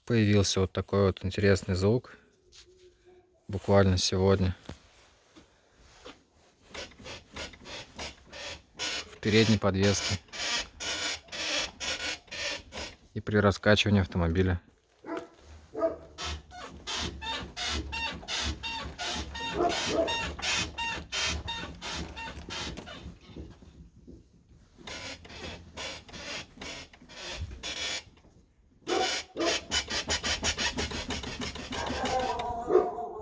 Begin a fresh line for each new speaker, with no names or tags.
Появился вот такой вот интересный звук буквально сегодня в передней подвеске и при раскачивании автомобиля.